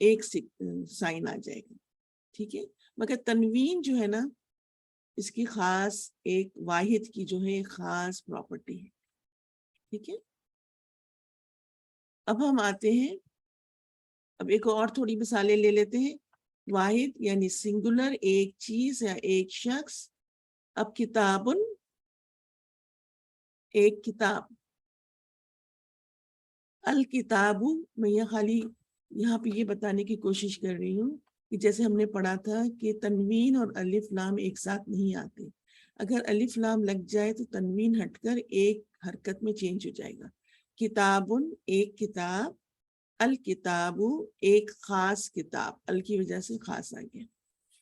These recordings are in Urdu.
ایک سائن آ جائے گا، ٹھیک ہے. مگر تنوین جو ہے نا اس کی خاص ایک واحد کی جو ہے خاص پراپرٹی ہے، ٹھیک ہے. اب ہم آتے ہیں، اب ایک اور تھوڑی مثالیں لے لیتے ہیں. واحد یعنی سنگولر، ایک چیز یا ایک شخص. اب کتابن، ایک کتاب. الکتابو، میں یہ خالی یہاں پہ یہ بتانے کی کوشش کر رہی ہوں کہ جیسے ہم نے پڑھا تھا کہ تنوین اور الف لام ایک ساتھ نہیں آتے. اگر الف لام لگ جائے تو تنوین ہٹ کر ایک حرکت میں چینج ہو جائے گا. کتابن، ایک کتاب. الکتابو، ایک خاص کتاب. ال کی وجہ سے خاص آ گیا،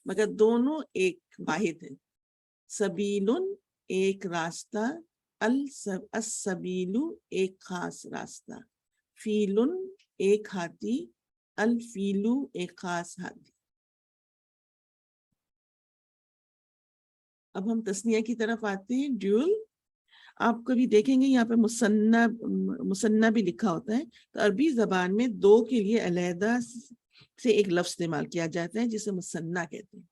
مگر دونوں ایک واحد ہے. سبیلن، ایک راستہ. السبیلو، ایک خاص راستہ. فیلن، ایک ہاتھی. الفیلو، ایک خاص ہاتھی. اب ہم تسنیہ کی طرف آتے ہیں. ڈیول، آپ کبھی دیکھیں گے یہاں پہ مثنیٰ بھی لکھا ہوتا ہے. تو عربی زبان میں دو کے لیے علیحدہ سے ایک لفظ استعمال کیا جاتا ہے جسے مثنیٰ کہتے ہیں،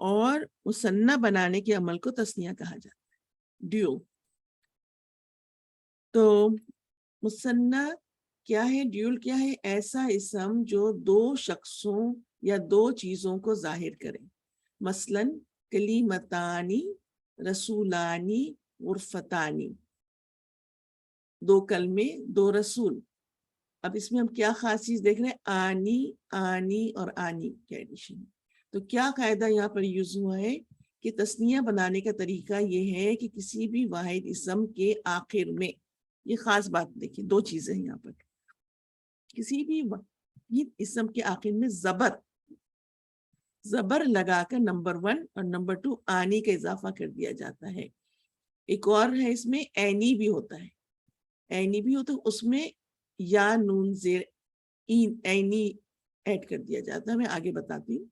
اور مثنیٰ بنانے کے عمل کو تسنیہ کہا جاتا ہے. ڈیو. تو مثنیٰ کیا ہے؟ ڈیول کیا ہے؟ ایسا اسم جو دو شخصوں یا دو چیزوں کو ظاہر کرے. مثلاً کلیمتانی، رسولانی، غرفتانی. دو کلمے، دو رسول. اب اس میں ہم کیا خاص چیز دیکھ رہے ہیں؟ آنی، آنی اور آنی کے ایڈیشن. تو کیا قاعدہ یہاں پر یوز ہوا ہے کہ تسنیہ بنانے کا طریقہ یہ ہے کہ کسی بھی واحد اسم کے آخر میں، یہ خاص بات دیکھیں، دو چیزیں ہیں یہاں پر. کسی بھی واحد اسم کے آخر میں زبر لگا کر نمبر 1 اور نمبر 2 آنی کا اضافہ کر دیا جاتا ہے. ایک اور ہے اس میں اینی بھی ہوتا ہے. اینی بھی ہوتا ہے، اس میں یا نون زیر اینی ایڈ کر دیا جاتا ہے. میں آگے بتاتی ہوں.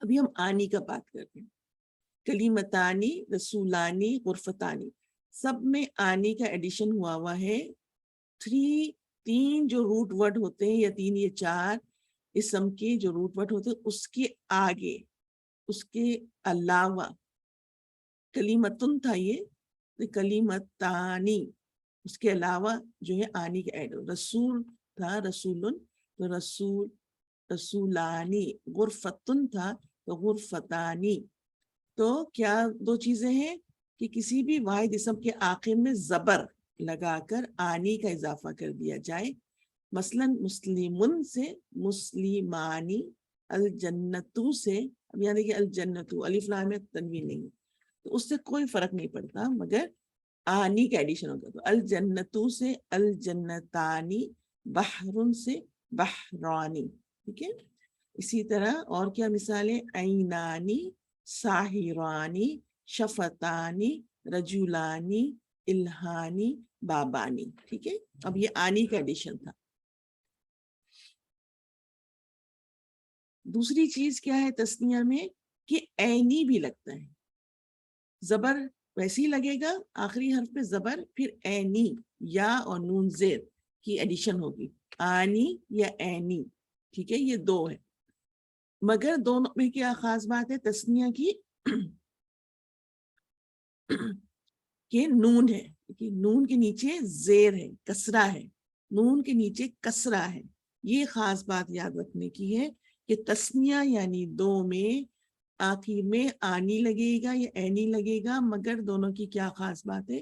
ابھی ہم آنی کا بات کرتے ہیں. کلیمتانی، رسولانی، غرفتانی، سب میں آنی کا ایڈیشن ہوا ہے. 3 جو روٹ ورڈ ہوتے ہیں، یا 3 یا 4 اسم کے جو روٹ ورڈ ہوتے ہیں، اس کے آگے، اس کے علاوہ کلیمتن تھا یہ، کلیمتانی، اس کے علاوہ جو ہے آنی کا ایڈ. رسول تھا، رسولن، تو رسول، رسولانی. غرفتن تھا تو غرفتانی. تو کیا دو چیزیں ہیں کہ کسی بھی واحد اسم کے آخر میں زبر لگا کر آنی کا اضافہ کر دیا جائے. مثلا مسلمن سے مسلمانی، الجنتو سے، اب یہاں دیکھیے الجنتو، الف لام میں تنوین نہیں، تو اس سے کوئی فرق نہیں پڑتا، مگر آنی کا ایڈیشن ہوگا. تو الجنتو سے الجنتانی، بحرن سے بحرانی. ٹھیک ہے. اسی طرح اور کیا مثالیں؟ عینانی، ساحرانی، شفتانی، رجولانی، الہانی، بابانی. ٹھیک ہے. اب یہ آنی کا ایڈیشن تھا. دوسری چیز کیا ہے تسنیہ میں کہ عینی بھی لگتا ہے. زبر ویسے ہی لگے گا، آخری حرف پہ زبر، پھر عینی، یا اور نون زیر کی ایڈیشن ہوگی، آنی یا عینی. ٹھیک ہے. یہ دو ہے، مگر دونوں میں کیا خاص بات ہے تسنیہ کی کہ نون ہے، کہ نون کے نیچے زیر ہے، کسرہ ہے. نون کے نیچے کسرہ ہے. یہ خاص بات یاد رکھنے کی ہے کہ تسنیہ یعنی دو میں آخر میں آنی لگے گا یا اینی لگے گا، مگر دونوں کی کیا خاص بات ہے؟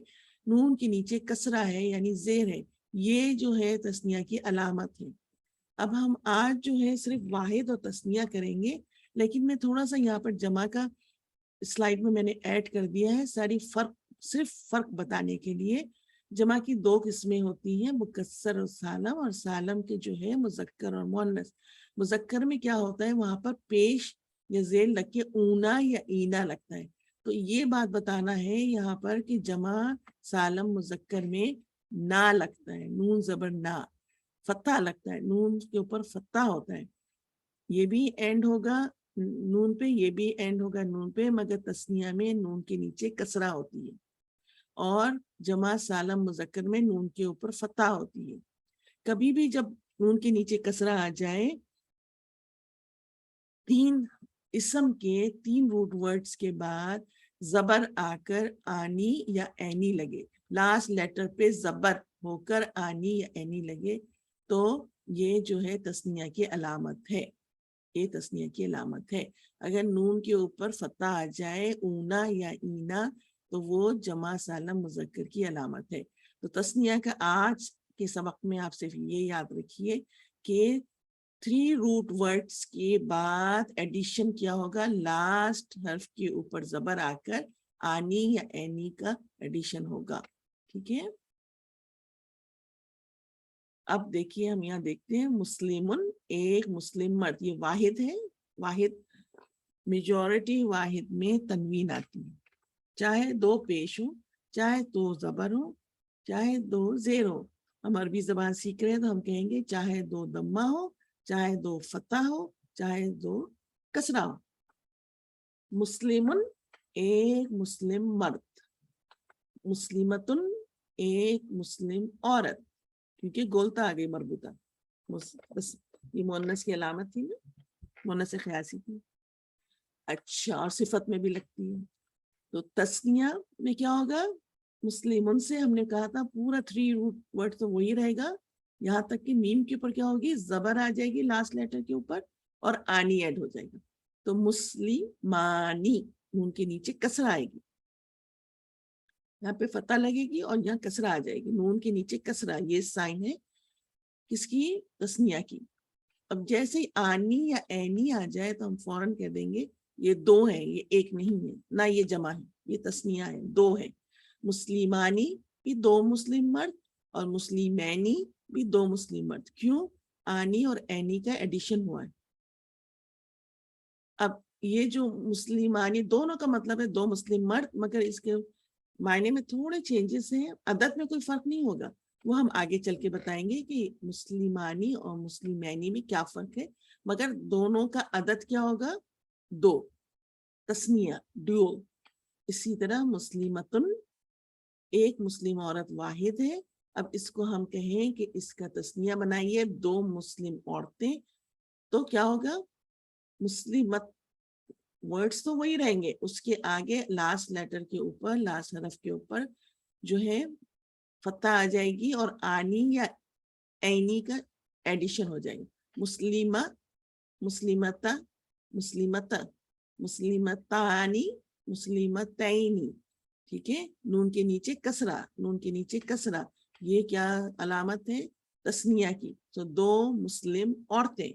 نون کے نیچے کسرہ ہے یعنی زیر ہے. یہ جو ہے تسنیہ کی علامت ہے. اب ہم آج جو ہے صرف واحد اور تسنیہ کریں گے، لیکن میں تھوڑا سا یہاں پر جمع کا سلائیڈ میں نے ایڈ کر دیا ہے، صرف فرق بتانے کے لیے. جمع کی 2 قسمیں ہوتی ہیں، مکسر اور سالم. اور سالم کے جو ہے مذکر اور مؤنث. مذکر میں کیا ہوتا ہے؟ وہاں پر پیش یا ذیل لگ کے اونا یا اینا لگتا ہے. تو یہ بات بتانا ہے یہاں پر کہ جمع سالم مذکر میں نا لگتا ہے، نون زبر نا، فتح لگتا ہے، نون کے اوپر فتح ہوتا ہے. یہ بھی اینڈ ہوگا نون پہ، یہ بھی اینڈ ہوگا نون پہ، مگر تسنیہ میں نون کے نیچے کسرہ ہوتی ہے، اور جمع سالم مذکر میں نون کے اوپر فتح ہوتی ہے. کبھی بھی جب نون کے نیچے کسرہ آ جائے، تین اسم کے تین روٹ ورڈز کے بعد زبر آ کر آنی یا اینی لگے، لاسٹ لیٹر پہ زبر ہو کر آنی یا اینی لگے، تو یہ جو ہے تثنیہ کی علامت ہے، یہ تثنیہ کی علامت ہے۔ اگر نون کے اوپر فتح آ جائے، اونا یا اینا، تو وہ جمع سالم مذکر کی علامت ہے۔ تو تثنیہ کا آج کے سبق میں آپ صرف یہ یاد رکھیے کہ 3 روٹ ورڈز کے بعد ایڈیشن کیا ہوگا، لاسٹ حرف کے اوپر زبر آ کر آنی یا اینی کا ایڈیشن ہوگا، ٹھیک ہے۔ اب دیکھیے ہم یہاں دیکھتے ہیں مسلمن، ایک مسلم مرد، یہ واحد ہے، واحد میجورٹی واحد میں تنوین آتی ہے، چاہے 2 پیش ہوں، چاہے 2 زبر ہوں، چاہے 2 زیر ہو۔ ہم عربی زبان سیکھ رہے ہیں تو ہم کہیں گے چاہے 2 دمہ ہو، چاہے 2 فتح ہو، چاہے 2 کسرہ ہو۔ مسلمن ایک مسلم مرد، مسلمتن ایک مسلم عورت، کیونکہ گولتا آگے مربوطہ، بس یہ مؤنث کی علامت تھی نا، مؤنث خیاسی تھی۔ اچھا، اور صفت میں بھی لگتی ہے۔ تو تثنیہ میں کیا ہوگا، مسلمن سے ہم نے کہا تھا پورا 3 روٹ ورڈ تو وہی رہے گا، یہاں تک کہ میم کے اوپر کیا ہوگی، زبر آ جائے گی لاسٹ لیٹر کے اوپر اور آنی ایڈ ہو جائے گا، تو مسلمانی، نون کے نیچے کسرہ آئے گی، یہاں پہ فتح لگے گی اور یہاں کسرہ آ جائے گی، نون کے نیچے کسرہ، یہ سائن ہے کس کی، تثنیہ کی۔ اب جیسے آنی یا اینی آ جائے تو ہم فوراً کہہ دیں گے یہ 2 ہیں، یہ ایک نہیں ہے، نہ یہ جمع ہے، یہ تثنیہ ہے، 2 ہے۔ مسلمانی بھی 2 مسلم مرد اور مسلمینی بھی 2 مسلم مرد، کیوں، آنی اور اینی کا ایڈیشن ہوا ہے۔ اب یہ جو مسلمانی دونوں کا مطلب ہے 2 مسلم مرد، مگر اس کے معنی میں تھوڑے چینجز ہیں، عدد میں کوئی فرق نہیں ہوگا، وہ ہم آگے چل کے بتائیں گے کہ مسلمانی اور مسلمینی میں کیا فرق ہے، مگر دونوں کا عدد کیا ہوگا، 2، تثنیہ، ڈیول۔ اسی طرح مسلمتن ایک مسلم عورت واحد ہے، اب اس کو ہم کہیں کہ اس کا تثنیہ بنائیے 2 مسلم عورتیں، تو کیا ہوگا، مسلمت، ورڈز تو وہی رہیں گے، اس کے آگے لاسٹ لیٹر کے اوپر، لاسٹ حرف کے اوپر جو ہے فتح آ جائے گی اور آنی یا اینی کا ایڈیشن ہو جائے گی، مسلمہ، مسلمتا، مسلمتا، مسلمتانی، مسلمتینی، ٹھیک ہے۔ نون کے نیچے کسرہ، نون کے نیچے کسرہ، یہ کیا علامت ہے، تثنیہ کی، تو 2 مسلم عورتیں،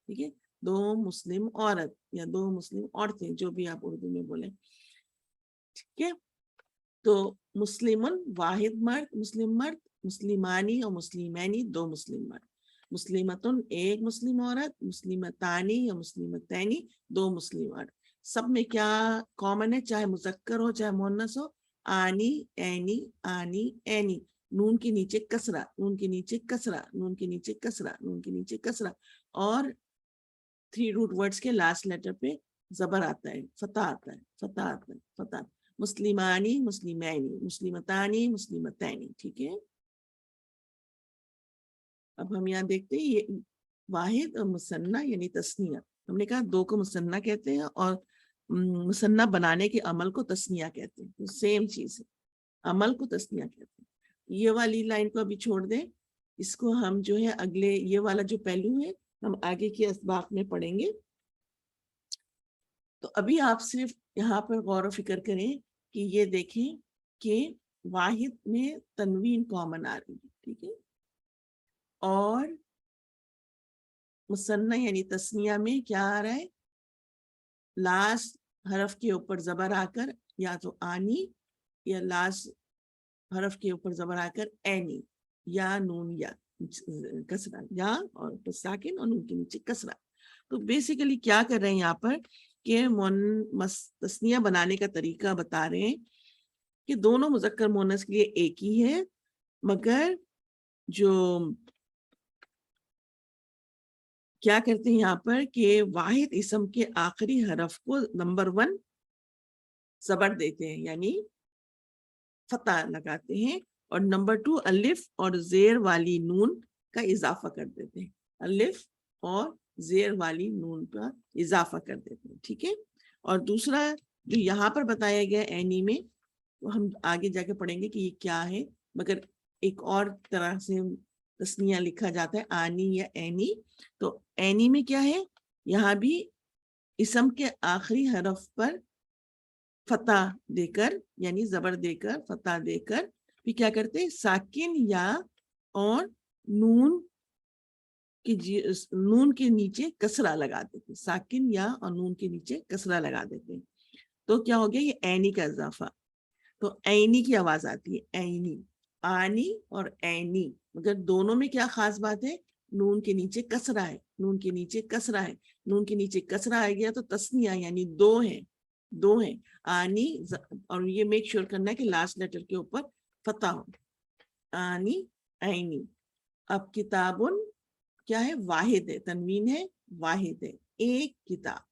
ٹھیک ہے، 2 مسلم عورت یا 2 مسلم عورتیں، جو بھی آپ اردو میں بولیں، ٹھیک ہے۔ تو مسلمن واحد مرد، مسلم مرد، مسلمانی اور مسلمینی 2 مسلم مرد، مسلمتن ایک مسلم عورت، مسلمتانی یا مسلمتینی 2 مسلم عورت۔ سب میں کیا کامن ہے، چاہے مذکر ہو چاہے مؤنث ہو، آنی اینی، آنی اینی، نون کے نیچے کسرہ، نون کے نیچے کسرہ، نون کے نیچے کسرہ، نون کے نیچے کسرہ، اور 3 روٹ ورڈز کے لاسٹ لیٹر پہ زبر آتا ہے، فتح آتا ہے، فتح آتا ہے، فتح، مسلمانی، مسلمینی، مسلمتانی، مسلمتینی، ٹھیک ہے۔ اب ہم یہاں دیکھتے ہیں یہ واحد اور مثنیٰ یعنی تثنیہ، ہم نے کہا 2 کو مثنیٰ کہتے ہیں اور مثنیٰ بنانے کے عمل کو تثنیہ کہتے ہیں، سیم چیز ہے، عمل کو تثنیہ کہتے ہیں۔ یہ والی لائن کو ابھی چھوڑ دیں، اس کو ہم جو ہے اگلے یہ والا جو پہلو ہے ہم آگے کے اسباق میں پڑھیں گے۔ تو ابھی آپ صرف یہاں پر غور و فکر کریں کہ یہ دیکھیں کہ واحد میں تنوین کامن آ رہی ہے، ٹھیک ہے، اور مثنیٰ یعنی تثنیہ میں کیا آ رہا ہے، لاسٹ حرف کے اوپر زبر آ کر یا تو آنی یا لاسٹ حرف کے اوپر زبر آ کر اینی یا نون یا کسرہ، یا اور ساکن اور نون کے نیچے کسرہ۔ تو بیسیکلی کیا کر رہے ہیں یہاں پر کہ تثنیہ بنانے کا طریقہ بتا رہے ہیں کہ دونوں مذکر مؤنث کے لیے ایک ہی ہے، مگر جو کیا کرتے ہیں یہاں پر کہ واحد اسم کے آخری حرف کو نمبر 1 زبر دیتے ہیں یعنی فتح لگاتے ہیں، اور نمبر 2 الف اور زیر والی نون کا اضافہ کر دیتے ہیں، الف اور زیر والی نون کا اضافہ کر دیتے ہیں، ٹھیک ہے. اور دوسرا جو یہاں پر بتایا گیا اینی میں، ہم آگے جا کے پڑھیں گے کہ یہ کیا ہے، مگر ایک اور طرح سے تسنیہ لکھا جاتا ہے، آنی یا اینی. تو اینی میں کیا ہے، یہاں بھی اسم کے آخری حرف پر فتح دے کر، یعنی زبر دے کر، فتح دے کر پھر کیا کرتے ہیں، ساکن یا اور نون نون کے نیچے کسرہ لگا دیتے ہیں، ساکن یا اور نون کے نیچے کسرہ لگا دیتے ہیں. تو کیا ہو گیا، یہ اینی کا اضافہ. تو اینی کی آواز آتی ہے، اینی، آنی اور اینی. مگر دونوں میں کیا خاص بات ہے، نون کے نیچے کسرہ ہے، نون کے نیچے کسرہ ہے. نون کے نیچے کسرہ آ گیا تو تسنیہ یعنی دو ہیں آنی. اور یہ میک شور کرنا ہے کہ لاسٹ لیٹر کے اوپر فتح ہو، آنی اینی. اب کتابن کیا ہے، واحد ہے، تنوین ہے، واحد ہے، ایک کتاب.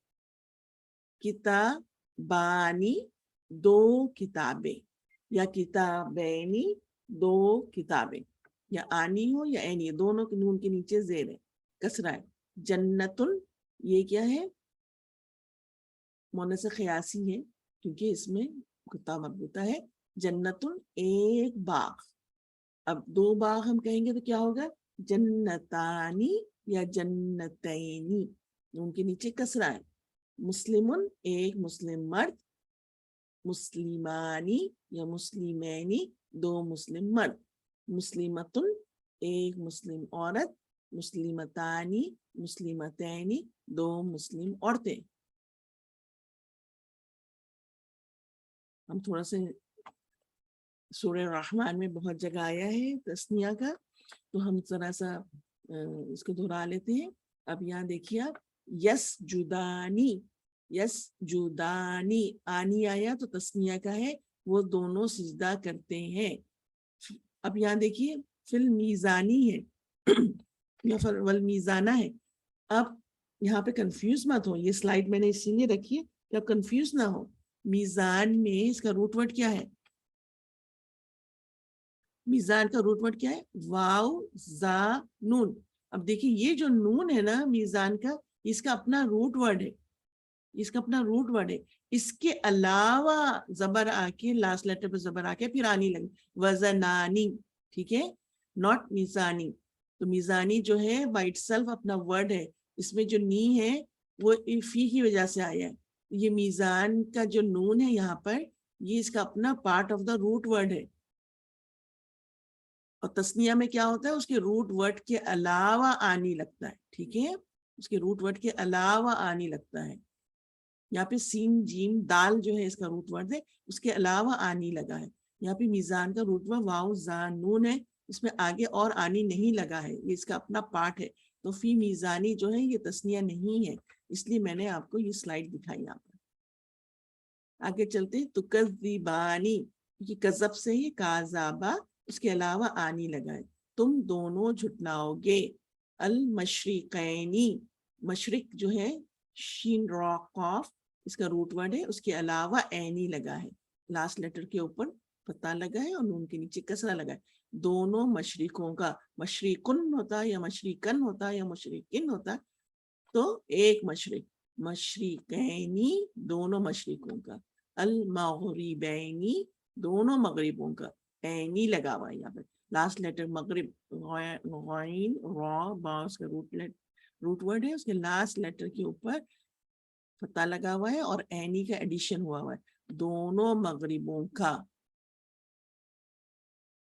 کتابانی دو کتابیں، یا کتابینی دو کتابیں، یا آنی ہو یا اینی، دونوں کے نون کے نیچے زیر ہے، کسرہ ہے. جنتن یہ کیا ہے، مونس خیاسی ہے کیونکہ اس میں کتا مربوطہ ہے. جنتن ایک باغ. اب دو باغ ہم کہیں گے تو کیا ہوگا، جنتانی یا جنتینی، ان کے نیچے کسرہ ہے. مسلمن ایک مسلم مرد، مسلمانی یا مسلمینی دو مسلم مرد. مسلمتن ایک مسلم عورت، مسلمتانی مسلمتینی دو مسلم عورتیں. ہم تھوڑا سے سورہ الرحمن میں بہت جگہ آیا ہے تسنیہ کا، تو ہم ذرا سا اس کو دہرا لیتے ہیں. اب یہاں دیکھیے آپ، یس جدانی، یس جدانی، آنی آیا تو تسنیہ کا ہے، وہ دونوں سجدہ کرتے ہیں. اب یہاں دیکھیے فل میزانی ہے یا پھر والمیزانہ ہے. اب یہاں پہ کنفیوز مت ہو، یہ سلائیڈ میں نے اسی لیے رکھی ہے کہ اب کنفیوز نہ ہو. میزان میں اس کا روٹ ورڈ کیا ہے، میزان کا روٹ ورڈ کیا ہے، واو زا نون. اب دیکھیے یہ جو نون ہے نا میزان کا، اس کا اپنا روٹ ورڈ ہے، اس کا اپنا روٹ ورڈ ہے. اس کے علاوہ زبر آ کے لاسٹ لیٹر پہ زبر آ کے پھر آنی لگی، وزنانی، ٹھیک ہے، ناٹ میزانی. تو میزانی جو ہے بائی اٹ سیلف اپنا ورڈ ہے، اس میں جو نی ہے وہ فی کی وجہ سے آیا ہے. یہ میزان کا جو نون ہے یہاں پر، یہ اس کا اپنا part of the root word ہے. اور تسنیہ میں کیا ہوتا ہے، اس کے روٹ ورڈ کے علاوہ آنی لگتا ہے، ٹھیک ہے، اس کے روٹ ورڈ کے علاوہ آنی لگتا ہے. یہاں پہ سین جیم دال جو ہے اس کا روٹ ورڈ ہے، اس کے علاوہ آنی لگا ہے. یہاں پہ میزان کا روٹ ورڈ واو زان نون ہے، اس میں آگے اور آنی نہیں لگا ہے، یہ اس کا اپنا پارٹ ہے. تو فی میزانی جو ہے یہ تسنیہ نہیں ہے، اس لیے میں نے آپ کو یہ سلائیڈ دکھائی. یہاں پر آگے چلتے ہیں. تو کذبانی، کیونکہ کذب سے ہی کاذابا، اس کے علاوہ آنی لگا ہے. تم دونوں جھٹلاؤ گے. المشرقینی، مشرق جو ہے شین را قاف، اس کا روٹ ورڈ ہے، اس کے علاوہ اینی لگا ہے، لاسٹ لیٹر کے اوپر فتح لگا ہے اور نون کے نیچے کسرہ لگا ہے. دونوں مشرقوں کا، مشرقن ہوتا یا مشرقن ہوتا یا مشرقن ہوتا، تو ایک مشرق، مشرقینی دونوں مشرقوں کا، المغربینی دونوں مغربوں کا، اینی لگا ہوا ہے یہاں پہ لاسٹ لیٹر مغرب، غین را با اس کا روٹ ورڈ ہے، اس کے لاسٹ لیٹر کے اوپر فتح لگا ہوا ہے اور اینی کا ایڈیشن ہوا ہوا ہے، دونوں مغربوں کا.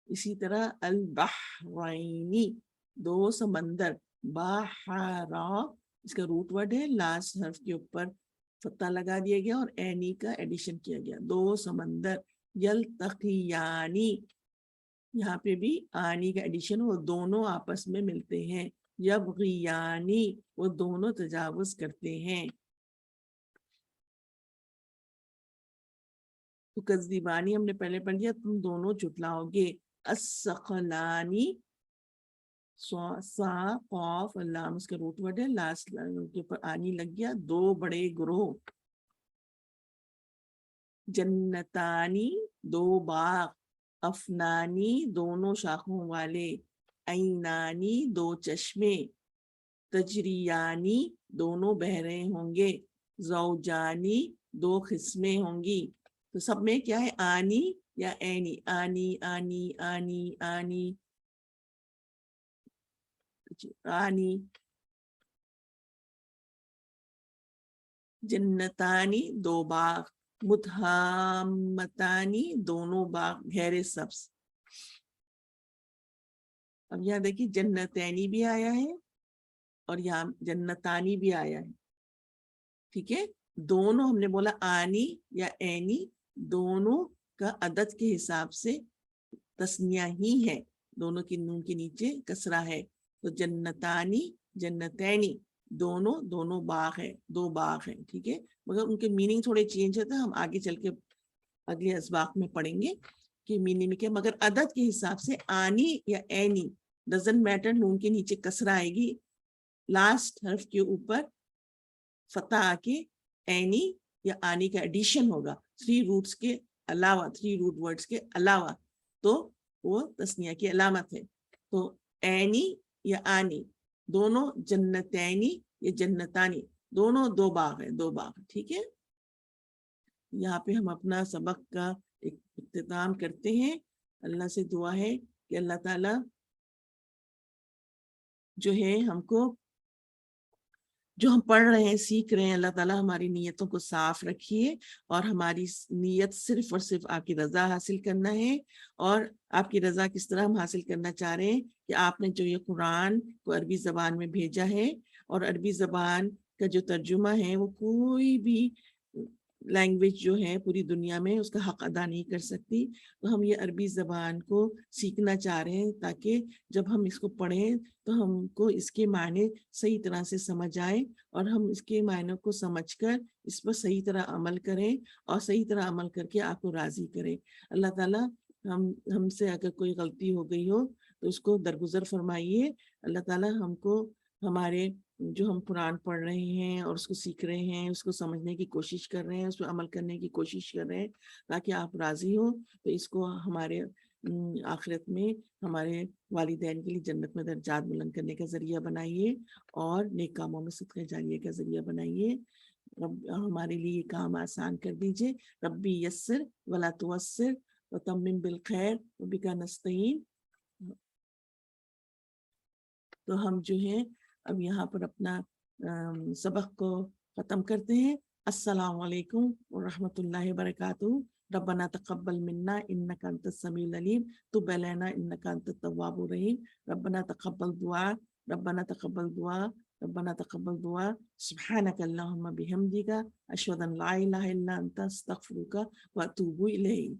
اسی طرح البحرینی دو سمندر، بحرا اس کا روٹ ورڈ ہے، لاسٹ حرف کے اوپر فتح لگا دیا گیا اور اینی کا ایڈیشن کیا گیا، دو سمندر. یلتقیانی، یہاں پہ بھی آنی کا ایڈیشن، وہ دونوں آپس میں ملتے ہیں. یبغیانی وہ دونوں تجاوز کرتے ہیں. تو کذبانی ہم نے پہلے پڑھ لیا، تم دونوں جھٹلاؤ گے. الثقلانی سا قاف لام اس کا روٹ ورڈ ہے، لاسٹ کے اوپر آنی لگ گیا، دو بڑے گروہ. جنتانی دو باغ، افنانی دونوں شاخوں والے، عینانی دو چشمے، تجریانی دونوں بہ رہے ہوں گے، زوجانی دو قسمیں ہوں گی. تو سب میں کیا ہے، آنی یا اینی، آنی آنی آنی آنی آنی. جنتانی دو باغ، مدھامتانی دونوں باغ گہرے سبز. اب یہاں دیکھیے جنتینی بھی آیا ہے اور یہاں جنتانی بھی آیا ہے. ٹھیک ہے، دونوں ہم نے بولا آنی یا اینی، دونوں کا عدد کے حساب سے تسنیہ ہی ہے، دونوں کی نون کے نیچے کسرہ ہے. تو جنتانی جنتینی دونوں باغ ہے، دو باغ ہیں. ٹھیک ہے، مگر ان کے میننگ تھوڑے چینج ہوتے ہیں، ہم آگے چل کے اگلے اسباق میں پڑھیں گے کہ میننگ میں کیا. مگر عدد کے حساب سے آنی یا اینی ڈزنٹ میٹر، نون کے نیچے کسرہ آئے گی، لاسٹ حرف کے اوپر فتح آ کے اینی یا آنی کا ایڈیشن ہوگا 3 روٹس کے علاوہ، 3 روٹ ورڈز کے علاوہ، تو وہ تسنیہ کی علامت ہے. تو اینی یا آنی دونوں، جنتینی یا جنتانی دونوں دو باغ ہیں، دو باغ. ٹھیک ہے، یہاں پہ ہم اپنا سبق کا اختتام کرتے ہیں. اللہ سے دعا ہے کہ اللہ تعالیٰ جو ہے ہم کو جو ہم پڑھ رہے ہیں، سیکھ رہے ہیں، اللہ تعالیٰ ہماری نیتوں کو صاف رکھیے، اور ہماری نیت صرف اور صرف آپ کی رضا حاصل کرنا ہے. اور آپ کی رضا کس طرح ہم حاصل کرنا چاہ رہے ہیں کہ آپ نے جو یہ قرآن کو عربی زبان میں بھیجا ہے، اور عربی زبان کا جو ترجمہ ہے وہ کوئی بھی لینگویج جو ہے پوری دنیا میں اس کا حق ادا نہیں کر سکتی. تو ہم یہ عربی زبان کو سیکھنا چاہ رہے ہیں تاکہ جب ہم اس کو پڑھیں تو ہم کو اس کے معنی صحیح طرح سے سمجھ آئے، اور ہم اس کے معنی کو سمجھ کر اس پر صحیح طرح عمل کریں، اور صحیح طرح عمل کر کے آپ کو راضی کریں. اللہ تعالیٰ ہم سے اگر کوئی غلطی ہو گئی ہو تو اس کو درگزر فرمائیے. اللہ تعالیٰ ہم کو ہمارے جو ہم قرآن پڑھ رہے ہیں اور اس کو سیکھ رہے ہیں، اس کو سمجھنے کی کوشش کر رہے ہیں، اس پہ عمل کرنے کی کوشش کر رہے ہیں تاکہ آپ راضی ہوں. تو اس کو ہمارے آخرت میں ہمارے والدین کے لیے جنت میں درجات بلند کرنے کا ذریعہ بنائیے، اور نیک کاموں میں صدقہ جاریہ کا ذریعہ بنائیے. ہمارے لیے یہ کام آسان کر دیجئے. ربی یسر ولا توسر وتمم بالخیر وبک نستعین. تو ہم جو ہے اب یہاں پر اپنا سبق کو ختم کرتے ہیں. السلام علیکم ورحمۃ اللہ وبرکاتہ. ربنا تقبل منا انك انت السميع العليم تب علينا انك انت التواب الرحيم. ربنا تقبل دعاء، ربنا تقبل دعاء، ربنا تقبل دعاء. سبحانك اللهم بحمدك اشهد ان لا اله الا انت استغفرك واتوب اليك.